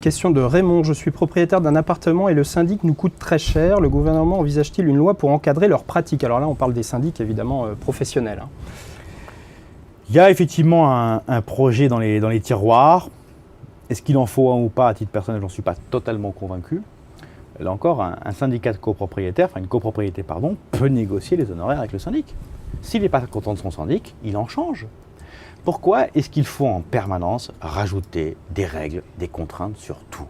Question de Raymond. Je suis propriétaire d'un appartement et le syndic nous coûte très cher. Le gouvernement envisage-t-il une loi pour encadrer leurs pratiques? Alors là, on parle des syndics évidemment professionnels. Il y a effectivement un projet dans les tiroirs. Est-ce qu'il en faut un ou pas? À titre personnel, j'en suis pas totalement convaincu. Là encore, un syndicat de copropriétaires, enfin une copropriété, pardon, peut négocier les honoraires avec le syndic. S'il n'est pas content de son syndic, il en change. Pourquoi est-ce qu'il faut en permanence rajouter des règles, des contraintes sur tout?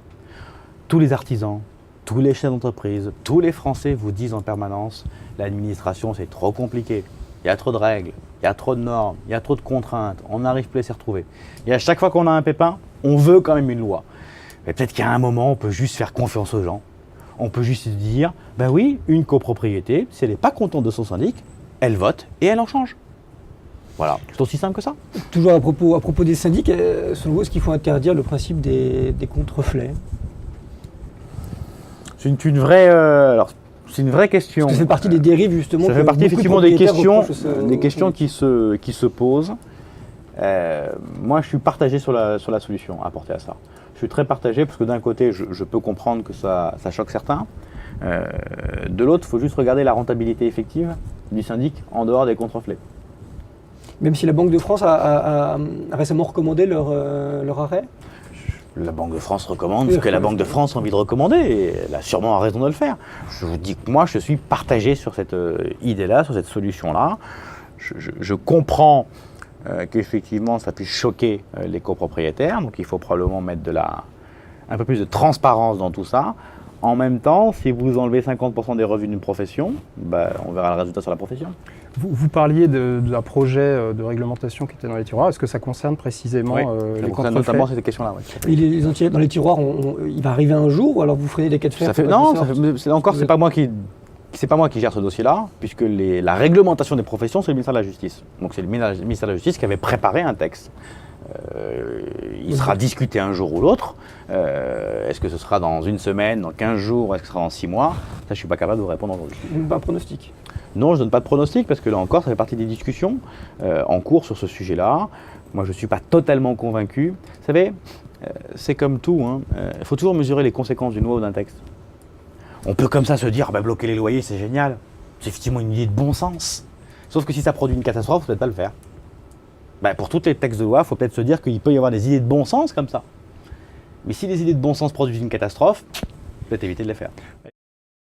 Tous les artisans, tous les chefs d'entreprise, tous les Français vous disent en permanence l'administration c'est trop compliqué, il y a trop de règles, il y a trop de normes, il y a trop de contraintes, on n'arrive plus à s'y retrouver. Et à chaque fois qu'on a un pépin, on veut quand même une loi. Mais peut-être qu'à un moment, on peut juste faire confiance aux gens. On peut juste se dire, ben oui, une copropriété, si elle n'est pas contente de son syndic, elle vote et elle en change. Voilà, c'est aussi simple que ça. Toujours à propos des syndics, selon vous, est-ce qu'il faut interdire le principe des contreflets? C'est une vraie, c'est une vraie question. Parce que ça fait partie des dérives justement. Ça fait partie effectivement des questions qui se posent. Moi, je suis partagé sur la solution à apporter à ça. Je suis très partagé parce que d'un côté, je peux comprendre que ça choque certains. De l'autre, il faut juste regarder la rentabilité effective du syndic en dehors des contreflets. Même si la Banque de France a récemment recommandé leur arrêt? La Banque de France recommande ce que la Banque de France a envie de recommander et elle a sûrement raison de le faire. Je vous dis que moi, je suis partagé sur cette idée-là, sur cette solution-là. Je comprends qu'effectivement, ça puisse choquer les copropriétaires, donc il faut probablement mettre un peu plus de transparence dans tout ça. En même temps, si vous enlevez 50% des revenus d'une profession, on verra le résultat sur la profession. Vous parliez d'un projet de réglementation qui était dans les tiroirs. Est-ce que ça concerne précisément les contreflets? Ça concerne notamment cette question-là. Oui. Les entiers dans les tiroirs, il va arriver un jour ou alors vous ferez des cas de fer? C'est pas moi qui gère ce dossier-là, puisque la réglementation des professions, c'est le ministère de la Justice. Donc c'est le ministère de la Justice qui avait préparé un texte. Il sera discuté un jour ou l'autre. Est-ce que ce sera dans une semaine, dans 15 jours, est-ce que ce sera dans 6 mois? Ça, je ne suis pas capable de vous répondre aujourd'hui. Pas un pronostic? Non, je ne donne pas de pronostic parce que là encore, ça fait partie des discussions en cours sur ce sujet-là. Moi, je ne suis pas totalement convaincu. Vous savez, c'est comme tout. Il faut toujours mesurer les conséquences d'une loi ou d'un texte. On peut comme ça se dire, bloquer les loyers, c'est génial. C'est effectivement une idée de bon sens. Sauf que si ça produit une catastrophe, il ne faut peut-être pas le faire. Pour tous les textes de loi, il faut peut-être se dire qu'il peut y avoir des idées de bon sens comme ça. Mais si les idées de bon sens produisent une catastrophe, peut-être éviter de les faire.